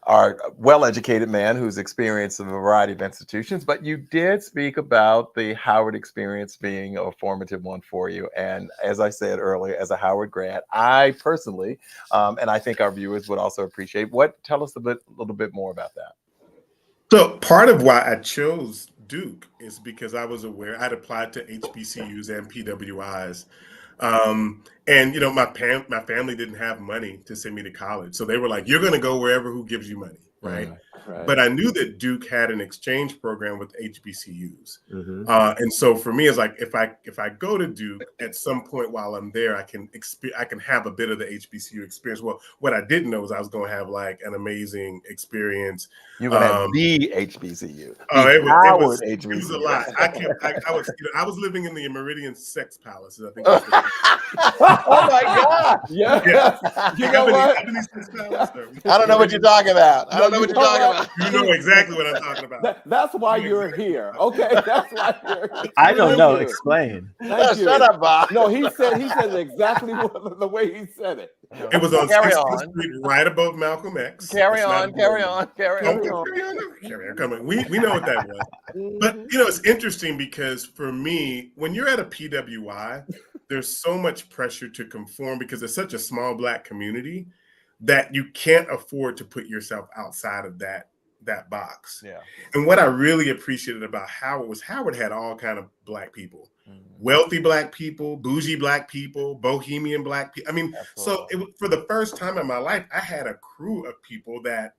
are a well-educated man who's experienced a variety of institutions, but you did speak about the Howard experience being a formative one for you. And as I said earlier, as a Howard grad, I personally, and I think our viewers would also appreciate, tell us a little bit more about that. So part of why I chose Duke is because I was aware I'd applied to HBCUs and PWIs. And my family didn't have money to send me to college. So they were like, you're going to go wherever who gives you money. Right. But I knew that Duke had an exchange program with HBCUs. And so for me, it's like, if I go to Duke at some point while I'm there, I can have a bit of the HBCU experience. Well, what I didn't know is I was going to have like an amazing experience. You're going to have the HBCU. It was a lot. I was living in the Meridian Sex Palace. I think. Oh my God! Yeah. You know what? I don't know what you're talking about. I don't know what you're talking about. You know exactly what I'm talking about. That's why you're here. Okay, that's why you're here. I don't know. Explain. Thank you. Shut up, Bob. No, he said exactly the way he said it. It was on 16th Street, right above Malcolm X. Carry on. Come on. We know what that was. But it's interesting because for me, when you're at a PWI, there's so much pressure to conform because it's such a small Black community that you can't afford to put yourself outside of that box. Yeah. And what I really appreciated about Howard was Howard had all kind of Black people, wealthy Black people, bougie Black people, bohemian Black people. I mean, absolutely. So for the first time in my life, I had a crew of people that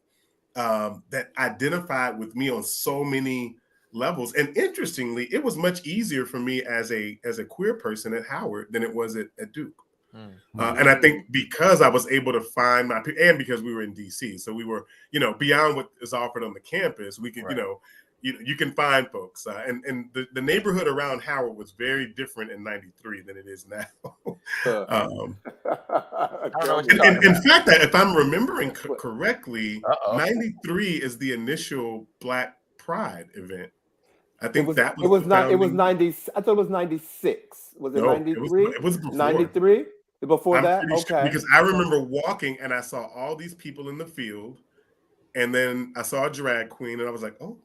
identified with me on so many levels. And interestingly, it was much easier for me as a queer person at Howard than it was at Duke. And I think because I was able to find my people, and because we were in DC, so we were, beyond what is offered on the campus, we could, you can find folks. And the neighborhood around Howard was very different in '93 than it is now. In fact, if I'm remembering correctly, '93 is the initial Black Pride event. I think it was 90. I thought it was 96. Was it 93? It was before. 93? Before that? Okay. Sure, because I remember walking and I saw all these people in the field, and then I saw a drag queen, and I was like, oh.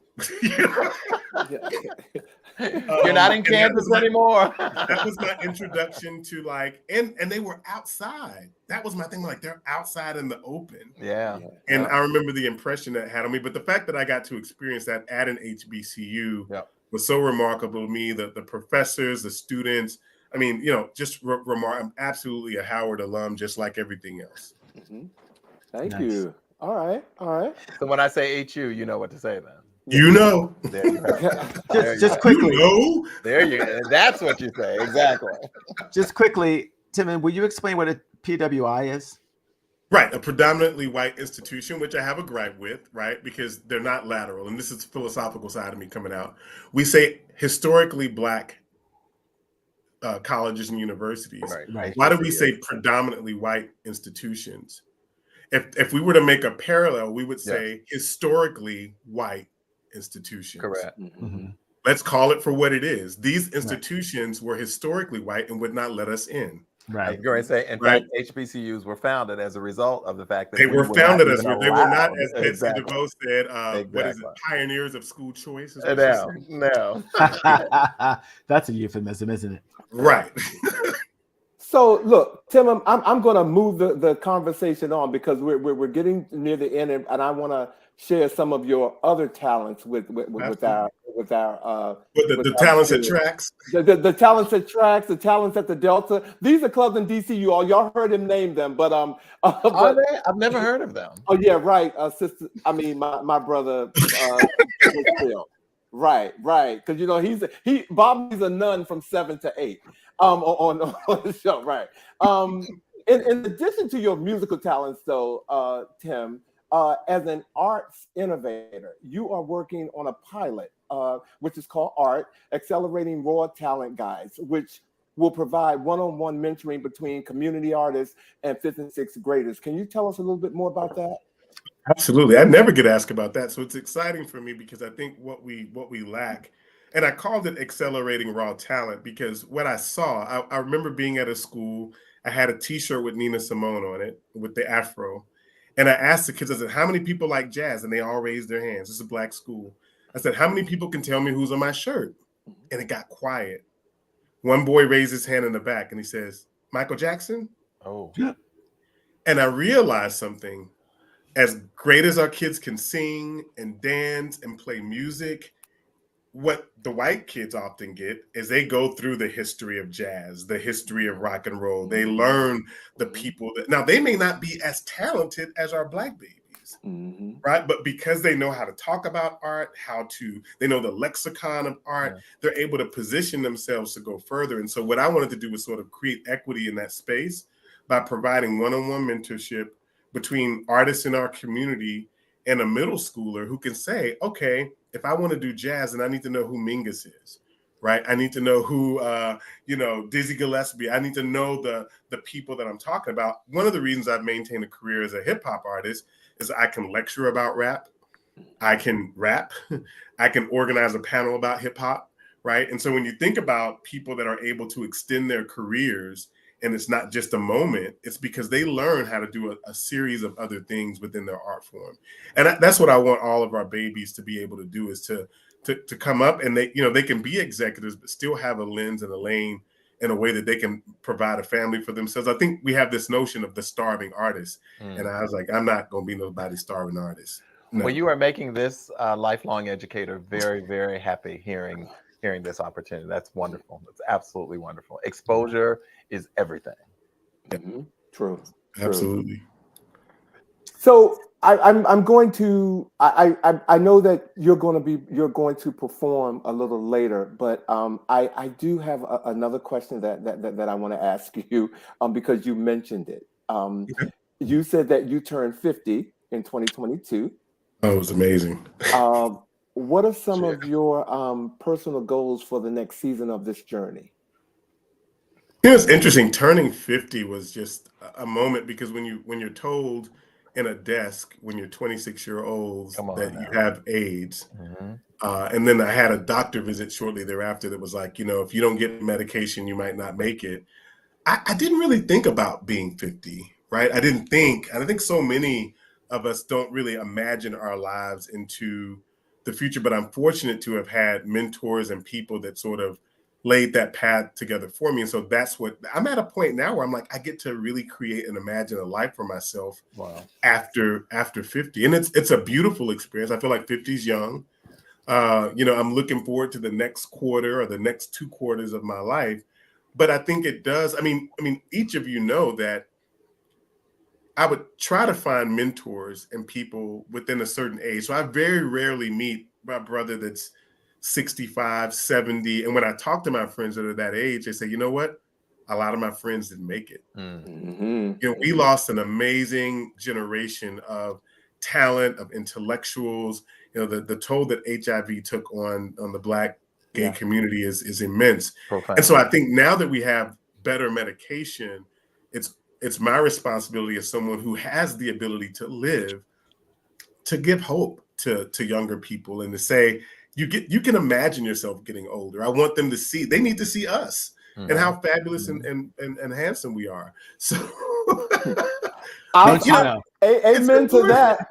You're not in Kansas anymore. That was my introduction to and they were outside. That was my thing. Like, they're outside in the open. Yeah. And I remember the impression that had on me. But the fact that I got to experience that at an HBCU was so remarkable to me. The professors, the students. I mean, just I'm absolutely a Howard alum, just like everything else. Mm-hmm. Thank you. All right. So when I say HU, you know what to say then. You know. There you go. Just quickly. You know? There you go. That's what you say. Exactly. Just quickly, Timon, will you explain what a PWI is? Right, a predominantly white institution, which I have a gripe with, right, because they're not lateral. And this is the philosophical side of me coming out. We say historically Black colleges and universities. Right. Why do we say predominantly white institutions? If we were to make a parallel, we would say historically white institutions. Correct. Mm-hmm. Let's call it for what it is. These institutions were historically white and would not let us in. Right. I was going to say, in fact, HBCUs were founded as a result of the fact that they were founded as they were not, as exactly. DeVoe said, what is it, pioneers of school choice? No. That's a euphemism, isn't it? Right. So look, Tim, I'm going to move the conversation on because we're getting near the end, and I want to share some of your other talents with our the talents at Tracks. The talents at Tracks, the talents at the Delta. These are clubs in DC. Y'all heard him name them, but are they? I've never heard of them. Oh yeah, right. Sister, I mean my brother. Right. Because Bobby's a nun from 7 to 8. On the show, right? In addition to your musical talents, though, Tim, as an arts innovator, you are working on a pilot, which is called ART, Accelerating Raw Talent Guides, which will provide one-on-one mentoring between community artists and 5th and 6th graders. Can you tell us a little bit more about that? Absolutely. I never get asked about that. So it's exciting for me because I think what we lack, and I called it Accelerating Raw Talent because what I saw, I remember being at a school, I had a t-shirt with Nina Simone on it with the afro. And I asked the kids, I said, how many people like jazz? And they all raised their hands. This is a Black school. I said, how many people can tell me who's on my shirt? And it got quiet. One boy raised his hand in the back and he says, Michael Jackson? Oh. And I realized something. As great as our kids can sing and dance and play music, what the white kids often get is they go through the history of jazz, the history of rock and roll. They learn the people that now they may not be as talented as our Black babies, right? But because they know how to talk about art, they know the lexicon of art, they're able to position themselves to go further. And so what I wanted to do was sort of create equity in that space by providing one-on-one mentorship between artists in our community and a middle schooler who can say, okay, if I want to do jazz, and I need to know who Mingus is, right? I need to know who, Dizzy Gillespie. I need to know the people that I'm talking about. One of the reasons I've maintained a career as a hip hop artist is I can lecture about rap. I can rap. I can organize a panel about hip hop, right? And so when you think about people that are able to extend their careers, and it's not just a moment, it's because they learn how to do a series of other things within their art form. And that's what I want all of our babies to be able to do, is to come up and they can be executives, but still have a lens and a lane in a way that they can provide a family for themselves. I think we have this notion of the starving artist. And I was like, I'm not going to be nobody's starving artist. No. Well, you are making this lifelong educator very, very happy hearing this opportunity. That's wonderful. That's absolutely wonderful. Exposure is everything. True. Absolutely. So I'm going to I know that you're going to perform a little later, but I do have another question that I want to ask you because you mentioned it. You said that you turned 50 in 2022. Oh, it was amazing. What are some of your personal goals for the next season of this journey? It's interesting. Turning 50 was just a moment because when you're told in a desk when you're 26-year-olds that you have AIDS, and then I had a doctor visit shortly thereafter that was like, if you don't get medication, you might not make it. I didn't really think about being 50, right? I think so many of us don't really imagine our lives into the future, but I'm fortunate to have had mentors and people that sort of laid that path together for me. And so that's what I'm at a point now where I'm like, I get to really create and imagine a life for myself after 50. And it's a beautiful experience. I feel like 50 is young. I'm looking forward to the next quarter or the next 2 quarters of my life. But I think it does. I mean, each of you know that I would try to find mentors and people within a certain age. So I very rarely meet my brother that's 65, 70. And when I talk to my friends that are that age, they say, you know what? A lot of my friends didn't make it. Mm-hmm. We lost an amazing generation of talent, of intellectuals. The toll that HIV took on the Black gay community is immense. Profound. And so I think now that we have better medication, it's my responsibility as someone who has the ability to live, to give hope to younger people and to say, you can imagine yourself getting older. I want them to see, they need to see us and how fabulous and handsome we are. So amen to that.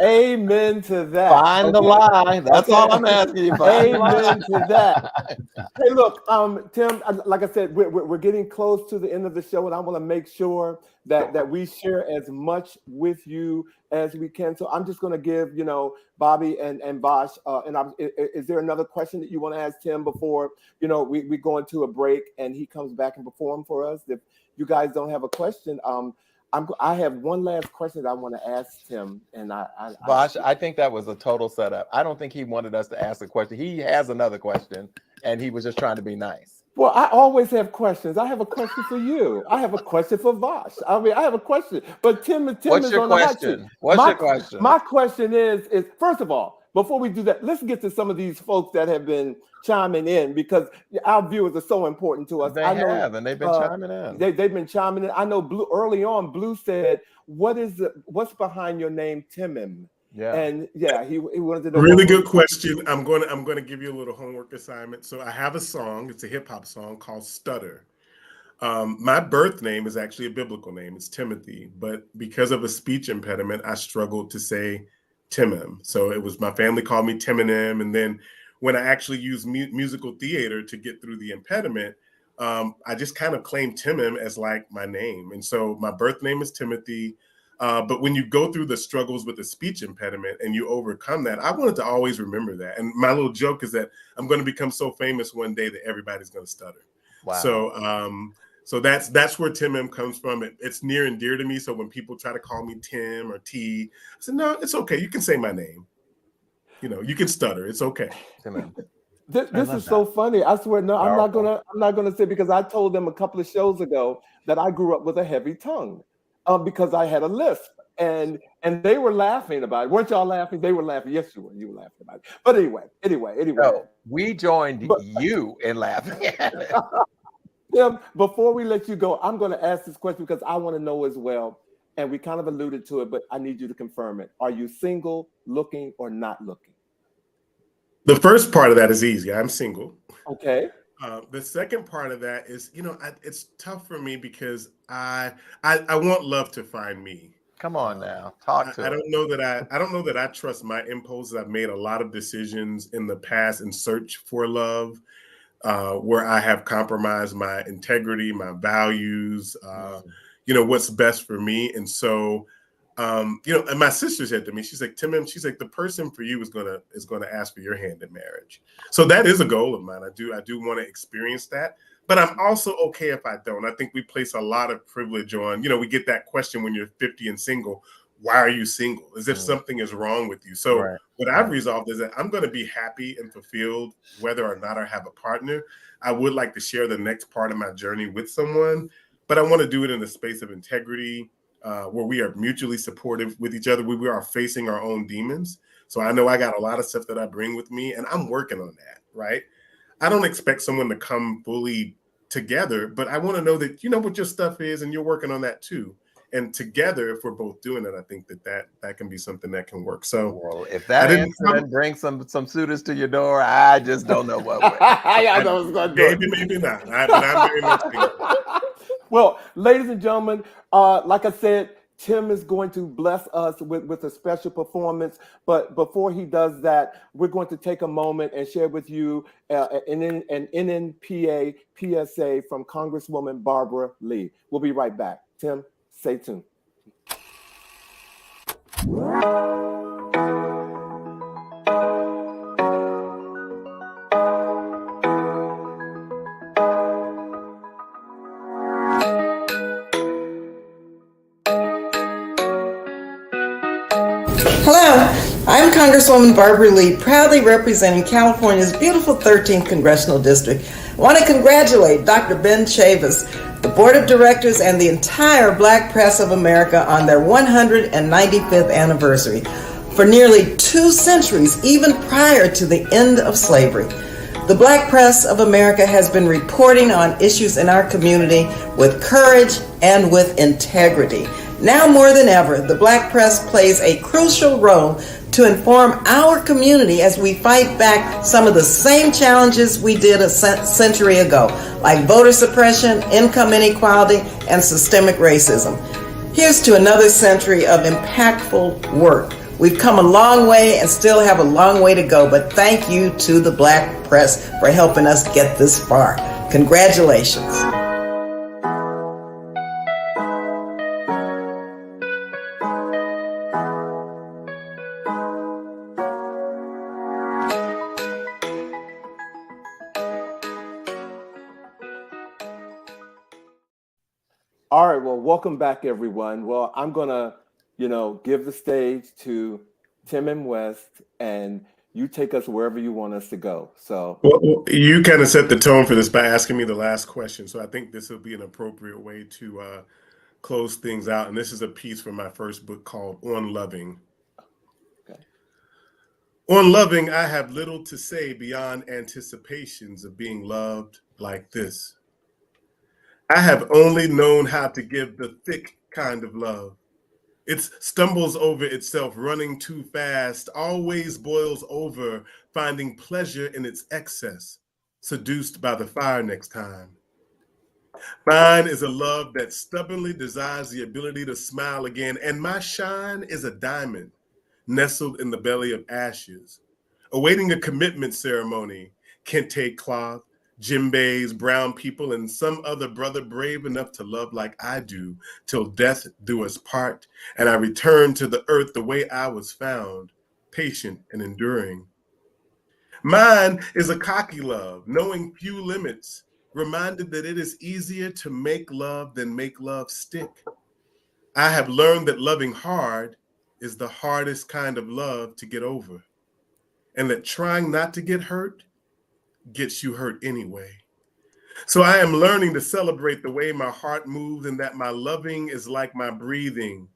Amen to that. Find the lie. That's all I'm asking you. Amen to that. Hey, look, Tim, like I said, we're getting close to the end of the show, and I want to make sure that we share as much with you as we can. So I'm just going to give, Bobby and Vash, is there another question that you want to ask Tim before, we go into a break and he comes back and perform for us? If you guys don't have a question, I have one last question that I want to ask Tim, and Vash, I think that was a total setup. I don't think he wanted us to ask a question. He has another question, and he was just trying to be nice. Well, I always have questions. I have a question for you. I have a question for Vash. I have a question, but Tim What's is your on the hot question? seat. What's your question? My question is first of all, before we do that, let's get to some of these folks that have been chiming in, because our viewers are so important to us. And they've been chiming in. They've been chiming in. I know Blue said, what's behind your name, Timim? Yeah. And he wanted to know. Really good question. I'm going to give you a little homework assignment. So I have a song. It's a hip hop song called Stutter. My birth name is actually a biblical name. It's Timothy, but because of a speech impediment, I struggled to say Timim. So it was, my family called me Timinem, and then when I actually used musical theater to get through the impediment, I just kind of claimed Timim as like my name. And so my birth name is Timothy. But when you go through the struggles with the speech impediment and you overcome that, I wanted to always remember that. And my little joke is that I'm going to become so famous one day that everybody's going to stutter. Wow. So that's where Timim comes from. It's near and dear to me. So when people try to call me Tim or T, I said, no, it's okay. You can say my name. You can stutter. It's okay. Timim. This is so funny. I swear, no, I'm not gonna say, because I told them a couple of shows ago that I grew up with a heavy tongue, because I had a lisp, and they were laughing about it. Weren't y'all laughing? They were laughing. Yes, you were. You were laughing about it. But anyway. No, we joined you in laughing. Tim, before we let you go, I'm going to ask this question because I want to know as well, and we kind of alluded to it, but I need you to confirm it. Are you single, looking, or not looking? The first part of that is easy. I'm single. Okay. The second part of that is, it's tough for me because I want love to find me. Come on now, talk to. I don't know that I trust my impulses. I've made a lot of decisions in the past in search for love, where I have compromised my integrity, my values, what's best for me. And so, and my sister said to me, she's like, Tim, she's like, the person for you is gonna ask for your hand in marriage. So that is a goal of mine. I do want to experience that, but I'm also okay if I don't. I think we place a lot of privilege on, we get that question when you're 50 and single, why are you single? As if something is wrong with you. So what I've resolved is that I'm going to be happy and fulfilled whether or not I have a partner. I would like to share the next part of my journey with someone, but I want to do it in a space of integrity, where we are mutually supportive with each other. We are facing our own demons. So I know I got a lot of stuff that I bring with me, and I'm working on that, right? I don't expect someone to come fully together, but I want to know that you know what your stuff is and you're working on that too. And together, if we're both doing it, I think that can be something that can work. So if that answer brings some suitors to your door, I just don't know what way. I know it's gonna do maybe not. But I'm very much Well, ladies and gentlemen, like I said, Tim is going to bless us with a special performance. But before he does that, we're going to take a moment and share with you an NNPA PSA from Congresswoman Barbara Lee. We'll be right back. Tim, stay tuned. Congresswoman Barbara Lee, proudly representing California's beautiful 13th Congressional District. I want to congratulate Dr. Ben Chavis, the Board of Directors, and the entire Black Press of America on their 195th anniversary. For nearly 2 centuries, even prior to the end of slavery, the Black Press of America has been reporting on issues in our community with courage and with integrity. Now more than ever, the Black Press plays a crucial role to inform our community as we fight back some of the same challenges we did a century ago, like voter suppression, income inequality, and systemic racism. Here's to another century of impactful work. We've come a long way and still have a long way to go, but thank you to the Black Press for helping us get this far. Congratulations. All right, well, welcome back, everyone. Well, I'm gonna, give the stage to Tim and West, and you take us wherever you want us to go. So, well, you kind of set the tone for this by asking me the last question. So I think this will be an appropriate way to close things out. And this is a piece from my first book called On Loving. okay. On loving, I have little to say beyond anticipations of being loved like this. I have only known how to give the thick kind of love. It stumbles over itself, running too fast, always boils over, finding pleasure in its excess, seduced by the fire next time. Mine is a love that stubbornly desires the ability to smile again, and my shine is a diamond nestled in the belly of ashes, awaiting a commitment ceremony. Kente cloth, djembes, brown people, and some other brother brave enough to love like I do, till death do us part, and I return to the earth the way I was found, patient and enduring. Mine is a cocky love, knowing few limits, reminded that it is easier to make love than make love stick. I have learned that loving hard is the hardest kind of love to get over, and that trying not to get hurt gets you hurt anyway. So I am learning to celebrate the way my heart moves, and that my loving is like my breathing,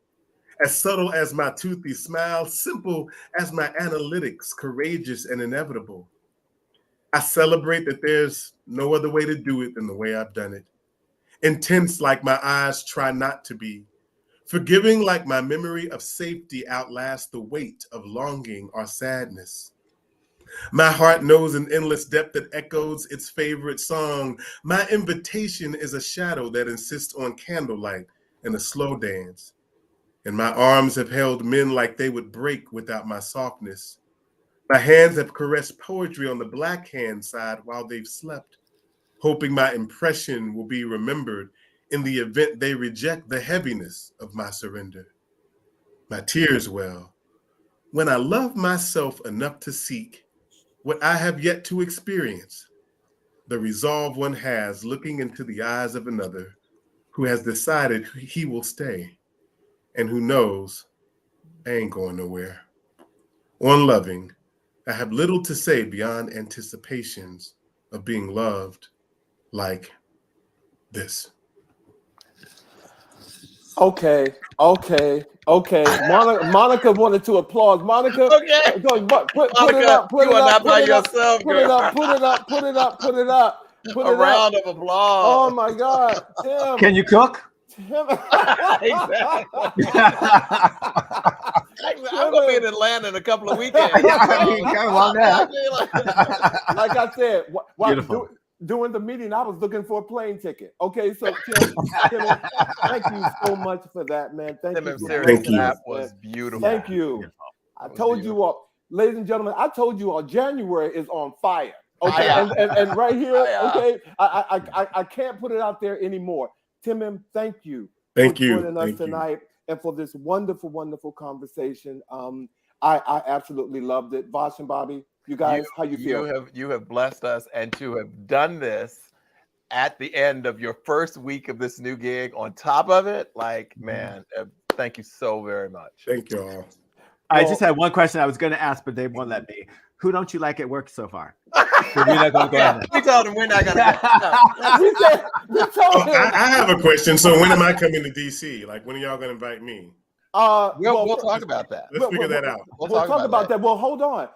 as subtle as my toothy smile, simple as my analytics, courageous and inevitable. I celebrate that there's no other way to do it than the way I've done it. Intense like my eyes try not to be, forgiving like my memory of safety outlasts the weight of longing or sadness. My heart knows an endless depth that echoes its favorite song. My invitation is a shadow that insists on candlelight and a slow dance. And my arms have held men like they would break without my softness. My hands have caressed poetry on the black hand side while they've slept, hoping my impression will be remembered in the event they reject the heaviness of my surrender. My tears well, when I love myself enough to seek what I have yet to experience, the resolve one has looking into the eyes of another who has decided he will stay and who knows I ain't going nowhere. On loving, I have little to say beyond anticipations of being loved like this. Okay. Monica wanted to applaud. Monica, Okay. put Monica, it up. Put you it are up. not by Put it up. yourself, Put it girl. up. Put it up. Put it up. Put it up. Put A it round up. of applause. Oh my God, Tim. Can you cook? Tim. Exactly. I'm gonna be in Atlanta in a couple of weekends. I mean, come on now. Like I said, Beautiful. during the meeting, I was looking for a plane ticket. Okay, so Tim, thank you so much for that, man. Thank you. Serious, that was beautiful. Thank you. Beautiful. I told you all, ladies and gentlemen, I told you all January is on fire. Okay, Fire. and right here, Fire. okay, I can't put it out there anymore. Tim, thank you. Thank for you. joining us tonight and for this wonderful, wonderful conversation. I absolutely loved it. Vash and Bobby, you guys, how you feel? You have blessed us, and to have done this at the end of your first week of this new gig on top of it, like, man, thank you so very much. Thank you all. I just had one question I was going to ask, but they won't let me. Who don't you like at work so far? We're not going to go on that. We told him we're not going to. we told him. I have a question. So when am I coming to DC? Like, when are y'all going to invite me? We'll talk about that. Let's figure that out. We'll talk about that. Well, hold on.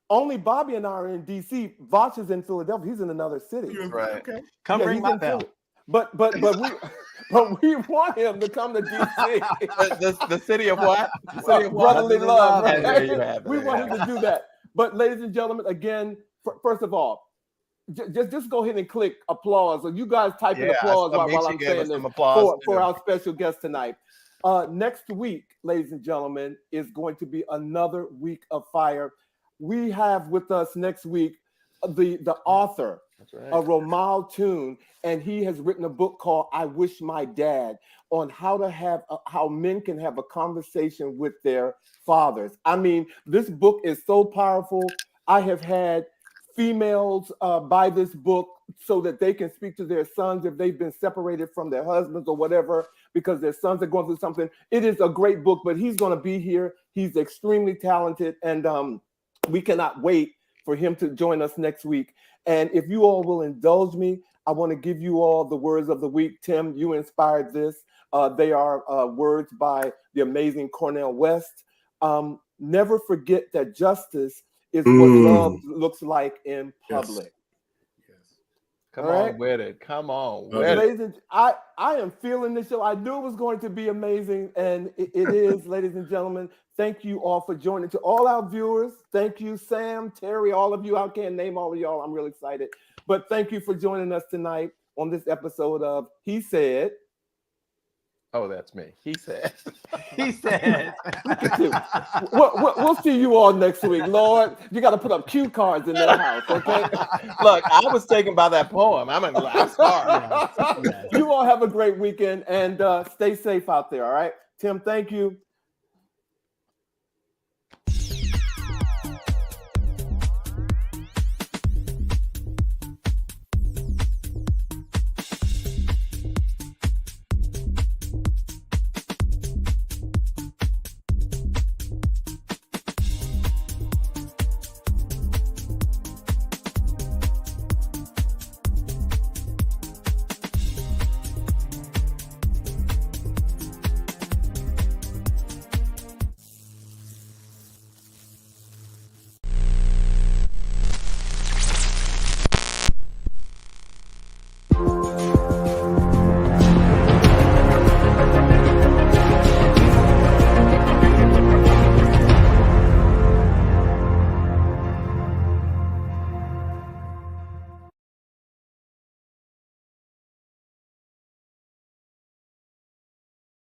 Only Bobby and I are in DC. Vash is in Philadelphia. He's in another city. Right. Okay. Come bring my bell. But we want him to come to DC. the city of what? The city of brotherly love. Right? There you have it. We want him to do that. But ladies and gentlemen, again, first of all, just go ahead and click applause. So you guys type in applause while I'm saying this for our special guest tonight. Next week, ladies and gentlemen, is going to be another week of fire. We have with us next week the author of Romal Toon, and he has written a book called "I Wish My Dad" on how men can have a conversation with their fathers. I mean, this book is so powerful. I have had females buy this book so that they can speak to their sons if they've been separated from their husbands or whatever, because their sons are going through something. It is a great book, but he's going to be here. He's extremely talented, and we cannot wait for him to join us next week. And if you all will indulge me, I want to give you all the words of the week. Tim, you inspired this. They are words by the amazing Cornel West. Never forget that justice is what love looks like in public. Yes. Come on with it. Come on with it. I am feeling this show. I knew it was going to be amazing, and it is, ladies and gentlemen. Thank you all for joining. To all our viewers, thank you, Sam, Terry, all of you. I can't name all of y'all. I'm really excited. But thank you for joining us tonight on this episode of He Said. Oh, that's me. He said. He said. We'll see you all next week. Lord, you got to put up cue cards in their house, okay? Look, I was taken by that poem. I'm sorry. You all have a great weekend, and stay safe out there, all right? Tim, thank you.